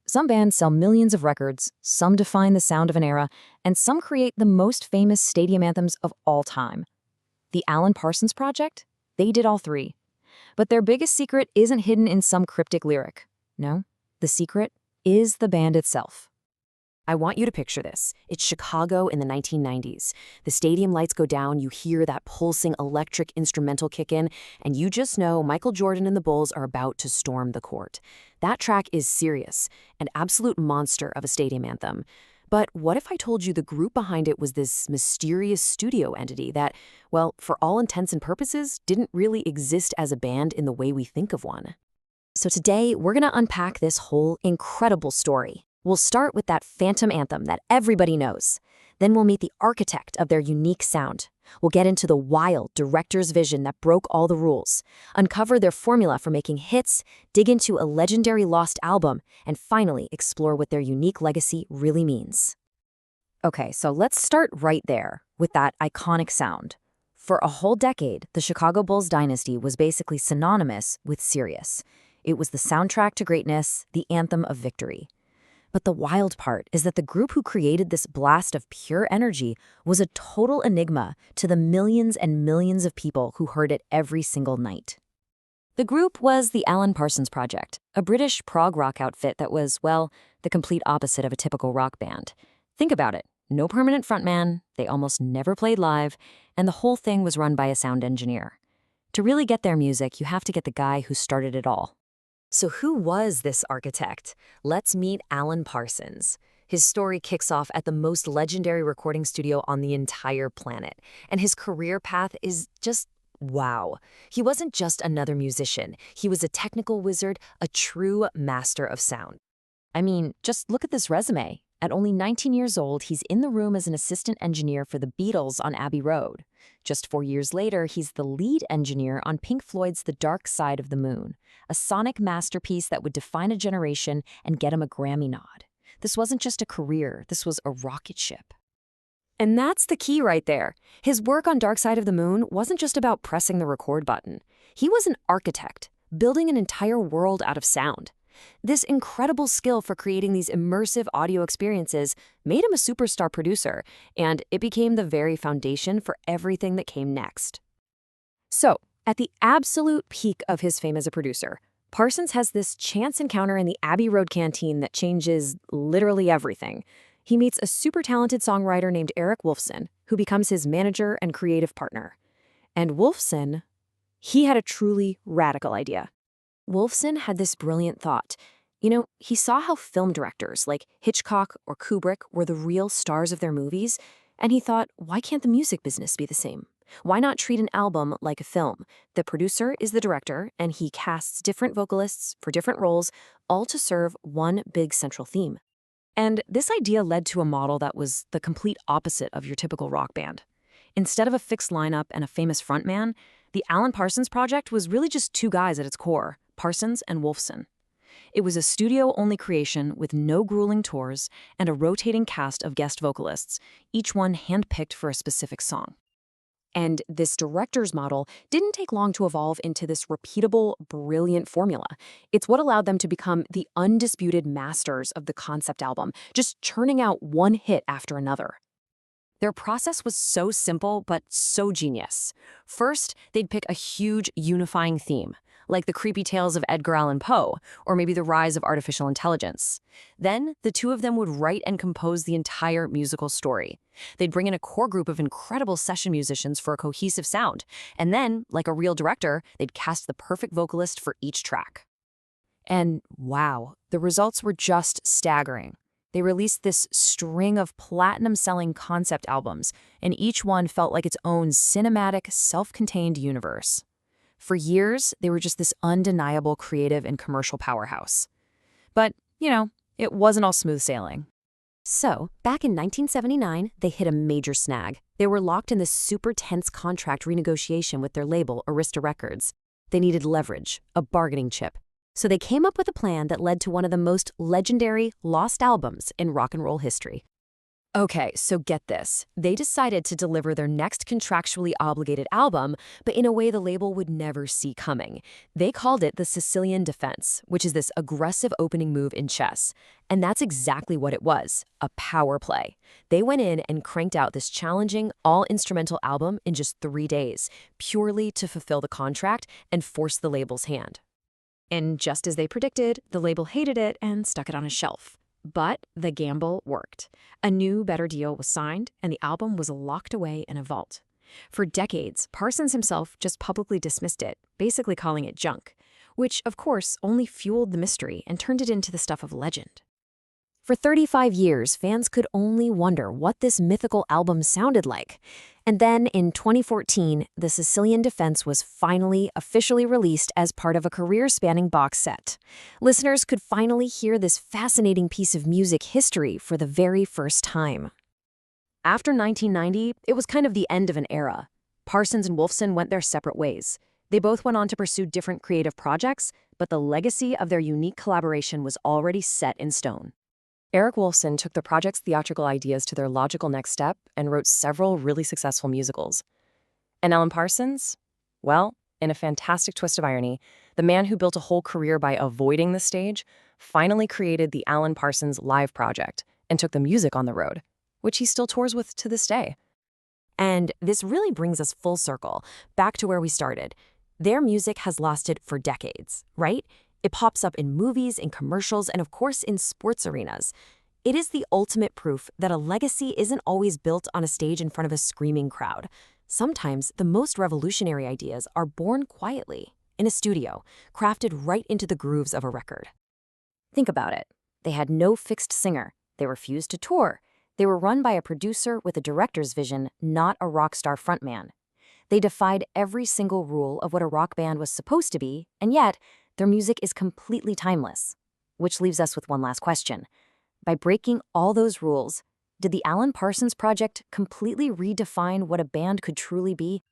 Some bands sell millions of records, some define the sound of an era, and some create the most famous stadium anthems of all time. The Alan Parsons Project? They did all three. But their biggest secret isn't hidden in some cryptic lyric. No, the secret is the band itself. I want you to picture this. It's Chicago in the 1990s. The stadium lights go down, you hear that pulsing electric instrumental kick in, and you just know Michael Jordan and the Bulls are about to storm the court. That track is Sirius, an absolute monster of a stadium anthem. But what if I told you the group behind it was this mysterious studio entity that, well, for all intents and purposes, didn't really exist as a band in the way we think of one? So today, we're going to unpack this whole incredible story. We'll start with that phantom anthem that everybody knows. Then we'll meet the architect of their unique sound. We'll get into the wild director's vision that broke all the rules, uncover their formula for making hits, dig into a legendary lost album, and finally explore what their unique legacy really means. Okay, so let's start right there with that iconic sound. For a whole decade, the Chicago Bulls dynasty was basically synonymous with Sirius. It was the soundtrack to greatness, the anthem of victory. But the wild part is that the group who created this blast of pure energy was a total enigma to the millions and millions of people who heard it every single night. The group was the Alan Parsons Project, a British prog rock outfit that was, well, the complete opposite of a typical rock band. Think about it. No permanent frontman, they almost never played live, and the whole thing was run by a sound engineer. To really get their music, you have to get the guy who started it all. So who was this architect? Let's meet Alan Parsons. His story kicks off at the most legendary recording studio on the entire planet, and his career path is just wow. He wasn't just another musician. He was a technical wizard, a true master of sound. I mean, just look at this resume. At only 19 years old, he's in the room as an assistant engineer for the Beatles on Abbey Road. Just 4 years later, he's the lead engineer on Pink Floyd's The Dark Side of the Moon, a sonic masterpiece that would define a generation and get him a Grammy nod. This wasn't just a career, this was a rocket ship. And that's the key right there. His work on Dark Side of the Moon wasn't just about pressing the record button. He was an architect, building an entire world out of sound. This incredible skill for creating these immersive audio experiences made him a superstar producer, and it became the very foundation for everything that came next. So, at the absolute peak of his fame as a producer, Parsons has this chance encounter in the Abbey Road canteen that changes literally everything. He meets a super talented songwriter named Eric Woolfson, who becomes his manager and creative partner. And Woolfson, he had a truly radical idea. Woolfson had this brilliant thought. He saw how film directors like Hitchcock or Kubrick were the real stars of their movies, and he thought, why can't the music business be the same? Why not treat an album like a film? The producer is the director, and he casts different vocalists for different roles, all to serve one big central theme. And this idea led to a model that was the complete opposite of your typical rock band. Instead of a fixed lineup and a famous frontman, the Alan Parsons Project was really just two guys at its core, Parsons and Woolfson. It was a studio-only creation with no grueling tours and a rotating cast of guest vocalists, each one handpicked for a specific song. And this director's model didn't take long to evolve into this repeatable, brilliant formula. It's what allowed them to become the undisputed masters of the concept album, just churning out one hit after another. Their process was so simple, but so genius. First, they'd pick a huge unifying theme, like the creepy tales of Edgar Allan Poe, or maybe the rise of artificial intelligence. Then, the two of them would write and compose the entire musical story. They'd bring in a core group of incredible session musicians for a cohesive sound, and then, like a real director, they'd cast the perfect vocalist for each track. And wow, the results were just staggering. They released this string of platinum-selling concept albums, and each one felt like its own cinematic, self-contained universe. For years, they were just this undeniable creative and commercial powerhouse. But, it wasn't all smooth sailing. So, back in 1979, they hit a major snag. They were locked in this super tense contract renegotiation with their label, Arista Records. They needed leverage, a bargaining chip. So they came up with a plan that led to one of the most legendary lost albums in rock and roll history. Okay, so get this. They decided to deliver their next contractually obligated album, but in a way the label would never see coming. They called it the Sicilian Defense, which is this aggressive opening move in chess. And that's exactly what it was, a power play. They went in and cranked out this challenging, all-instrumental album in just 3 days, purely to fulfill the contract and force the label's hand. And just as they predicted, the label hated it and stuck it on a shelf. But the gamble worked. A new, better deal was signed, and the album was locked away in a vault. For decades, Parsons himself just publicly dismissed it, basically calling it junk, which, of course, only fueled the mystery and turned it into the stuff of legend. For 35 years, fans could only wonder what this mythical album sounded like. And then, in 2014, the Sicilian Defense was finally officially released as part of a career-spanning box set. Listeners could finally hear this fascinating piece of music history for the very first time. After 1990, it was kind of the end of an era. Parsons and Woolfson went their separate ways. They both went on to pursue different creative projects, but the legacy of their unique collaboration was already set in stone. Eric Woolfson took the project's theatrical ideas to their logical next step and wrote several really successful musicals. And Alan Parsons? Well, in a fantastic twist of irony, the man who built a whole career by avoiding the stage finally created the Alan Parsons Live project and took the music on the road, which he still tours with to this day. And this really brings us full circle, back to where we started. Their music has lasted for decades, right? It pops up in movies, in commercials, and of course in sports arenas. It is the ultimate proof that a legacy isn't always built on a stage in front of a screaming crowd. Sometimes the most revolutionary ideas are born quietly, in a studio, crafted right into the grooves of a record. Think about it. They had no fixed singer. They refused to tour. They were run by a producer with a director's vision, not a rock star frontman. They defied every single rule of what a rock band was supposed to be, and yet their music is completely timeless. Which leaves us with one last question. By breaking all those rules, did the Alan Parsons Project completely redefine what a band could truly be?